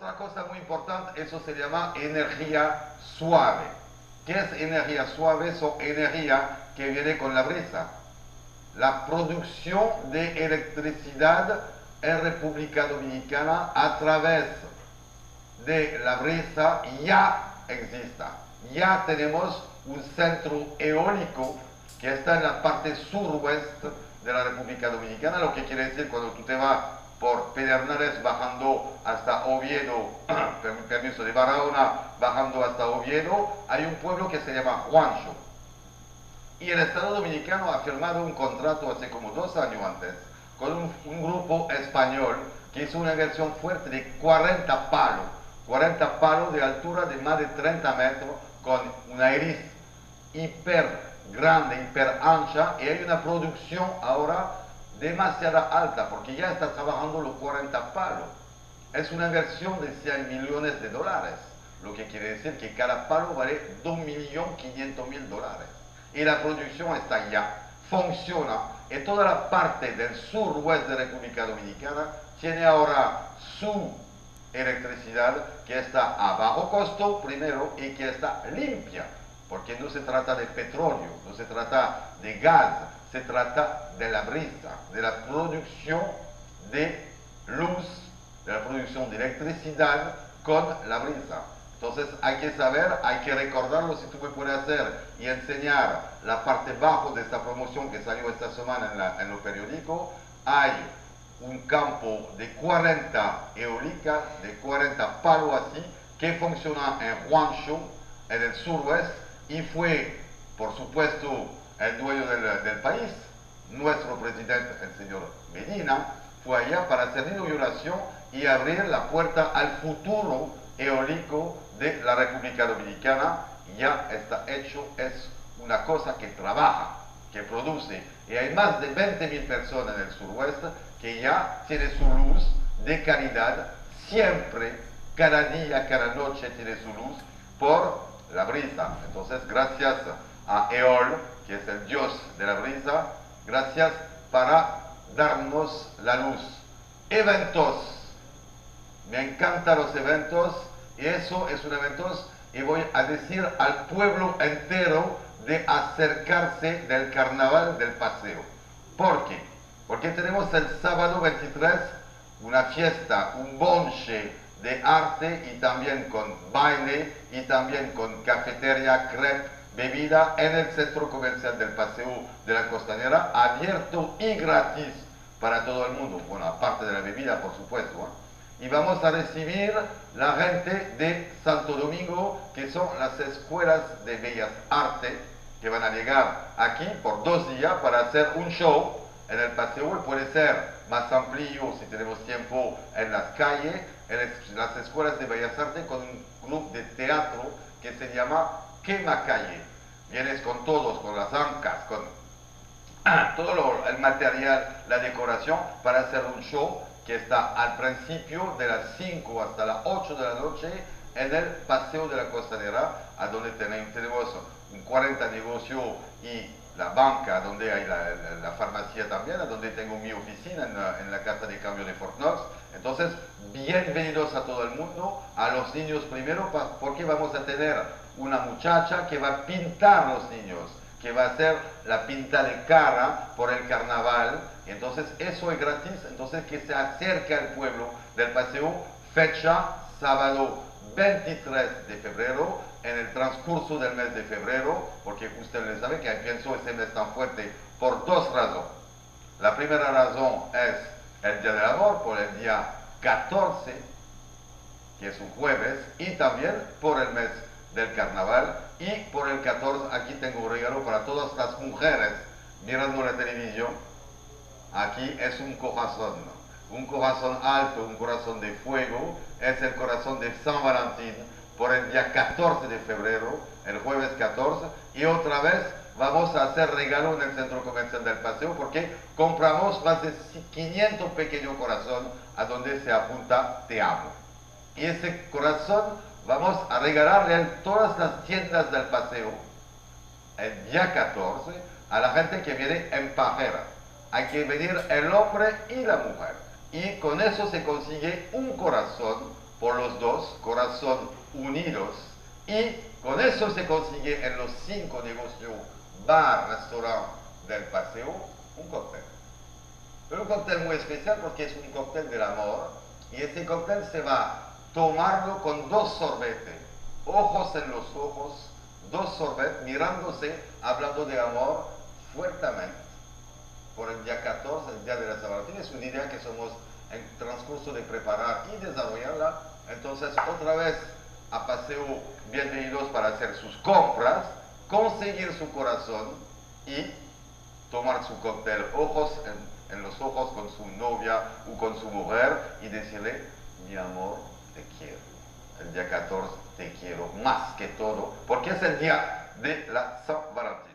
Otra cosa muy importante, eso se llama energía suave. ¿Qué es energía suave? Es energía que viene con la brisa. La producción de electricidad en República Dominicana a través de la brisa ya existe. Ya tenemos un centro eólico que está en la parte suroeste de la República Dominicana, lo que quiere decir cuando tú te vas por Pedernales bajando hasta Oviedo, permiso, de Barahona bajando hasta Oviedo, hay un pueblo que se llama Juancho. Y el Estado Dominicano ha firmado un contrato hace como 2 años antes con un grupo español que hizo una inversión fuerte de 40 palos de altura de más de 30 metros con una iris hiper grande, hiper ancha, y hay una producción ahora demasiado alta porque ya está trabajando los 40 palos. Es una inversión de 100 millones de dólares, lo que quiere decir que cada palo vale 2.500.000 dólares. Y la producción está ya, funciona, y toda la parte del suroeste de República Dominicana tiene ahora su electricidad que está a bajo costo primero y que está limpia, porque no se trata de petróleo, no se trata de gas, se trata de la brisa, de la producción de luz, de la producción de electricidad con la brisa. Entonces hay que saber, hay que recordarlo. Si tú me puedes hacer y enseñar la parte bajo de esta promoción que salió esta semana en los periódicos, hay un campo de 40 eólicas, de 40 palos así, que funciona en Juancho, en el suroeste, y fue, por supuesto, el dueño del país, nuestro presidente, el señor Medina, fue allá para hacer la inauguración y abrir la puerta al futuro eólico de la República Dominicana. Ya está hecho, es una cosa que trabaja, que produce, y hay más de 20.000 personas en el suroeste que ya tiene su luz de calidad, siempre, cada día, cada noche tiene su luz por la brisa. Entonces, gracias a Eol, que es el dios de la brisa, gracias para darnos la luz. Eventos, me encantan los eventos, y eso es un evento, y voy a decir al pueblo entero de acercarse del carnaval del paseo. ¿Por qué? Porque tenemos el sábado 23 una fiesta, un bonche de arte, y también con baile, y también con cafetería, crepe, bebida en el centro comercial del Paseo de la Costanera, abierto y gratis para todo el mundo. Bueno, aparte de la bebida, por supuesto, ¿eh? Y vamos a recibir la gente de Santo Domingo, que son las escuelas de Bellas Artes, que van a llegar aquí por 2 días para hacer un show en el paseo, y puede ser más amplio si tenemos tiempo en las calles, en las escuelas de Bellas Artes, con un club de teatro que se llama Quema Calle. Vienes con todos, con las ancas, con todo el material, la decoración, para hacer un show que está al principio de las 5 hasta las 8 de la noche en el Paseo de la Costanera, a donde tenemos un 40 negocios y la banca, donde hay la farmacia también, a donde tengo mi oficina en la casa de cambio de Fort Knox. Entonces, bienvenidos a todo el mundo, a los niños primero, porque vamos a tener una muchacha que va a pintar a los niños, que va a hacer la pinta de cara por el carnaval. Entonces eso es gratis, entonces que se acerque al pueblo del paseo, fecha sábado 23 de febrero, en el transcurso del mes de febrero, porque usted le sabe que pienso ese mes tan fuerte por 2 razones. La primera razón es el Día del Amor, por el día 14, que es un jueves, y también por el mes del carnaval, y por el 14 aquí tengo un regalo para todas las mujeres mirando la televisión. Aquí es un corazón alto, un corazón de fuego, es el corazón de San Valentín, por el día 14 de febrero, el jueves 14, y otra vez vamos a hacer regalo en el centro comercial del Paseo, porque compramos más de 500 pequeños corazones a donde se apunta Te Amo. Y ese corazón vamos a regalarle en todas las tiendas del Paseo el día 14 a la gente que viene en pareja. Hay que venir el hombre y la mujer, y con eso se consigue un corazón por los dos, corazón unidos, y con eso se consigue en los 5 negocios, bar, restaurante del paseo, un cóctel. Pero un cóctel muy especial porque es un cóctel del amor, y este cóctel se va a tomarlo con 2 sorbetes, ojos en los ojos, 2 sorbetes, mirándose, hablando de amor fuertemente. Por el día 14, el día de la San Valentín, es una idea que somos en transcurso de preparar y desarrollarla. Entonces, otra vez a paseo, bienvenidos para hacer sus compras, conseguir su corazón y tomar su cóctel ojos en los ojos con su novia o con su mujer y decirle, mi amor, te quiero. El día 14 te quiero más que todo, porque es el día de la San Valentín.